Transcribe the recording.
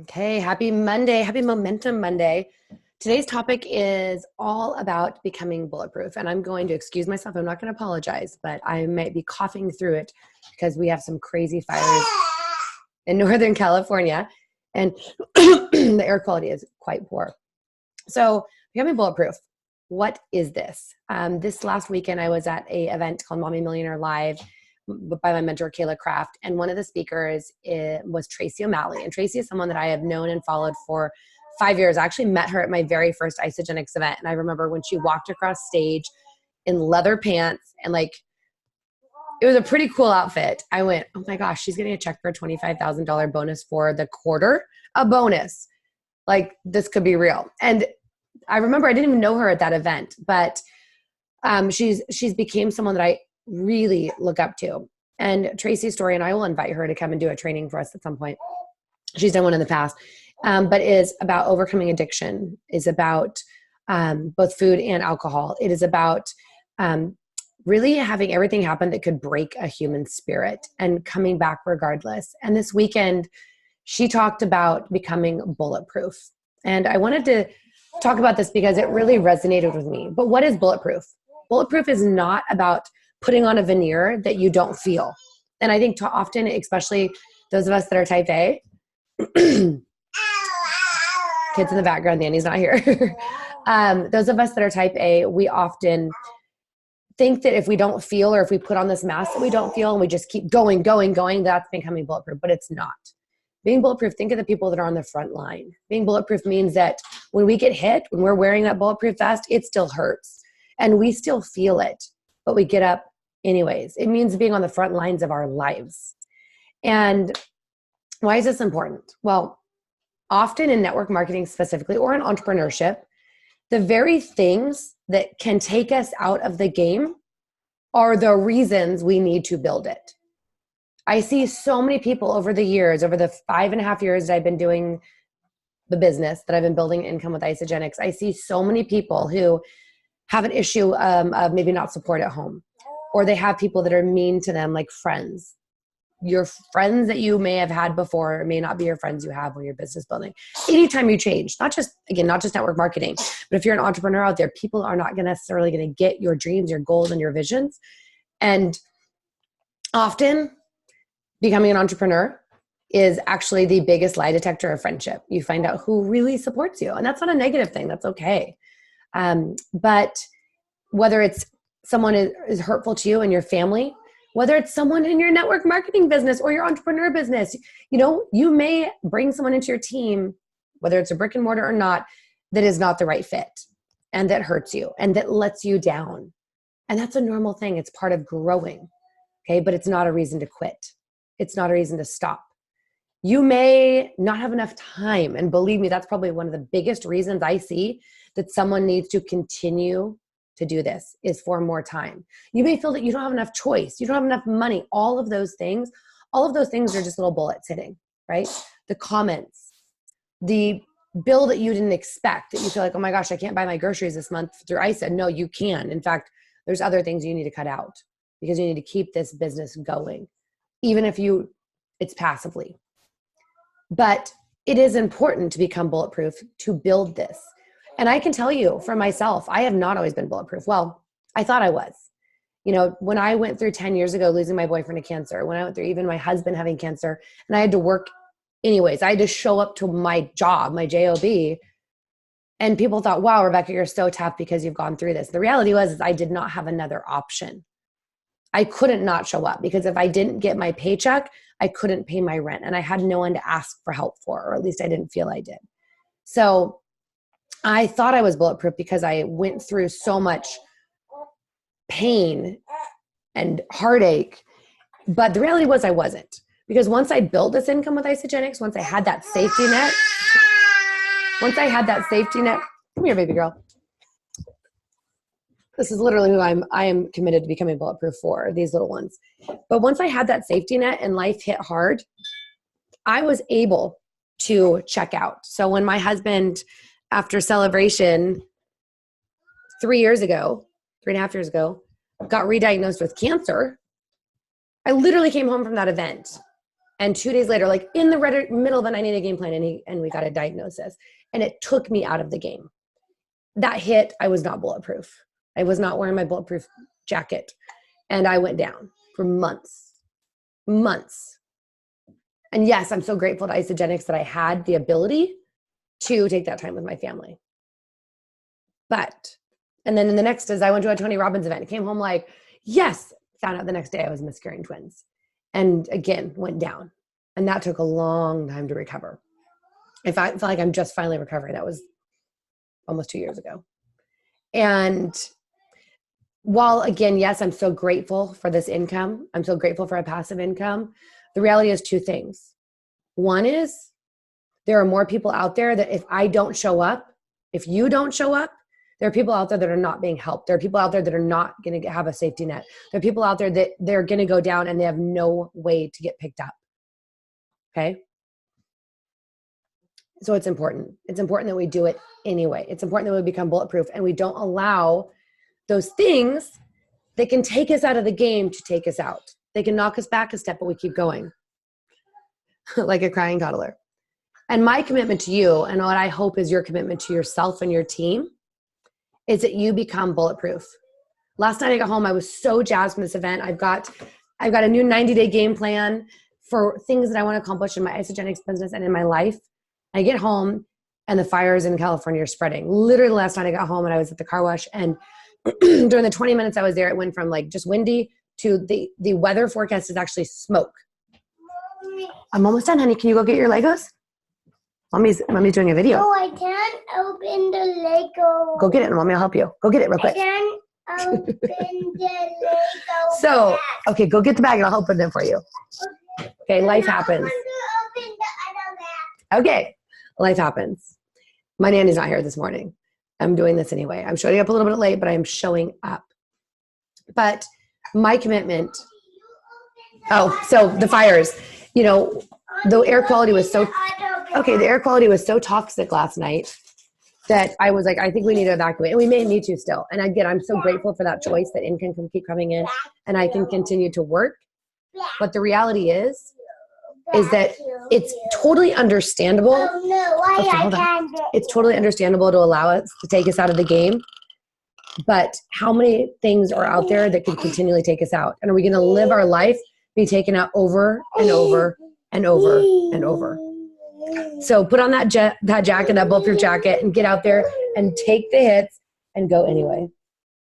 Okay, happy Monday. Happy Momentum Monday. Today's topic is all about becoming bulletproof. And I'm going to excuse myself. I'm not going to apologize, but I might be coughing through it because we have some crazy fires in Northern California and the air quality is quite poor. So, becoming bulletproof. What is this? This last weekend, I was at an event called Mommy Millionaire Live by my mentor, Kayla Craft. And one of the speakers was Tracy O'Malley. And Tracy is someone that I have known and followed for 5 years. I actually met her at my very first Isogenics event. And I remember when she walked across stage in leather pants and it was a pretty cool outfit. I went, oh my gosh, she's getting a check for a $25,000 bonus for the quarter, a bonus. Like this could be real. And I remember I didn't even know her at that event, but she's became someone that I really look up to. And Tracy's story, and I will invite her to come and do a training for us at some point. She's done one in the past, but is about overcoming addiction, is about both food and alcohol. It is about really having everything happen that could break a human spirit and coming back regardless. And this weekend, she talked about becoming bulletproof. And I wanted to talk about this because it really resonated with me. But what is bulletproof? Bulletproof is not about putting on a veneer that you don't feel. And I think often, especially those of us that are type A, kids in the background, Danny's not here. Those of us that are type A, we often think that if we don't feel, or if we put on this mask that we don't feel and we just keep going, that's becoming bulletproof, but it's not. Being bulletproof, think of the people that are on the front line. Being bulletproof means that when we get hit, when we're wearing that bulletproof vest, it still hurts and we still feel it, but we get up anyways. It means being on the front lines of our lives. And why is this important? Well, often in network marketing specifically, or in entrepreneurship, the very things that can take us out of the game are the reasons we need to build it. I see so many people over the years, over the 5.5 years that I've been doing the business, that I've been building income with Isogenics, I see so many people who have an issue of maybe not support at home, or they have people that are mean to them, like friends. Your friends that you may have had before may not be your friends you have when you're business building. Anytime you change, not just network marketing, but if you're an entrepreneur out there, people are not necessarily going to get your dreams, your goals, and your visions. And often becoming an entrepreneur is actually the biggest lie detector of friendship. You find out who really supports you. And that's not a negative thing. That's okay. But whether it's someone is hurtful to you and your family, whether it's someone in your network marketing business or your entrepreneur business, you may bring someone into your team, whether it's a brick and mortar or not, that is not the right fit and that hurts you and that lets you down. And that's a normal thing. It's part of growing. Okay. But it's not a reason to quit. It's not a reason to stop. You may not have enough time. And believe me, that's probably one of the biggest reasons I see that someone needs to continue to do this is for more time. You may feel that you don't have enough choice. You don't have enough money. All of those things are just little bullets hitting, right? The comments, the bill that you didn't expect, that you feel like, oh my gosh, I can't buy my groceries this month through ISA. No, you can. In fact, there's other things you need to cut out because you need to keep this business going, even if it's passively. But it is important to become bulletproof to build this. And I can tell you for myself, I have not always been bulletproof. Well, I thought I was. When I went through 10 years ago, losing my boyfriend to cancer, when I went through even my husband having cancer, and I had to work anyways, I had to show up to my job, my job. And people thought, wow, Rebecca, you're so tough because you've gone through this. The reality was I did not have another option. I couldn't not show up because if I didn't get my paycheck, I couldn't pay my rent and I had no one to ask for help for, or at least I didn't feel I did. So I thought I was bulletproof because I went through so much pain and heartache, but the reality was I wasn't. Because once I built this income with Isogenics, once I had that safety net, come here, baby girl. This is literally who I am committed to becoming bulletproof for, these little ones. But once I had that safety net and life hit hard, I was able to check out. So when my husband, after celebration 3.5 years ago, got re-diagnosed with cancer, I literally came home from that event And 2 days later, like in the middle of a 90-day game plan, and we got a diagnosis. And it took me out of the game. That hit, I was not bulletproof. I was not wearing my bulletproof jacket. And I went down for months. And yes, I'm so grateful to Isagenix that I had the ability to take that time with my family. And then in the next is I went to a Tony Robbins event. Came home like, yes, found out the next day I was miscarrying twins. And again, went down. And that took a long time to recover. I felt like I'm just finally recovering. That was almost 2 years ago. And while, again, yes, I'm so grateful for this income. I'm so grateful for a passive income. The reality is two things. One is there are more people out there that if I don't show up, if you don't show up, there are people out there that are not being helped. There are people out there that are not going to have a safety net. There are people out there that they're going to go down and they have no way to get picked up. Okay? So it's important. It's important that we do it anyway. It's important that we become bulletproof and we don't allow those things that can take us out of the game to take us out. They can knock us back a step, but we keep going like a crying toddler. And my commitment to you, and what I hope is your commitment to yourself and your team, is that you become bulletproof. Last night I got home, I was so jazzed from this event. I've got a new 90-day game plan for things that I want to accomplish in my Isagenix business and in my life. I get home and the fires in California are spreading. Literally last night I got home and I was at the car wash, and during the 20 minutes I was there, it went from like just windy to the weather forecast is actually smoke. I'm almost done, honey. Can you go get your Legos? Mommy's doing a video. No, I can't open the Lego. Go get it and Mommy will help you. Go get it real quick. I can't open the Lego. So, bag. okay, go get the bag and I'll open it for you. Okay, life happens. I want to open the other bag. Okay, life happens. My nanny's not here this morning. I'm doing this anyway. I'm showing up a little bit late, but I am showing up. But my commitment, so the fires, the air quality was so, okay, the air quality was so toxic last night that I was like, I think we need to evacuate. And we may need to still. And again, I'm so grateful for that choice that income can keep coming in and I can continue to work. But the reality is that it's totally understandable. Oh, no, Okay, hold on. It's totally understandable to allow us to take us out of the game. But how many things are out there that can continually take us out? And are we going to live our life be taken out over and over and over and over? So put on that jacket, that bulletproof jacket, and get out there and take the hits and go anyway.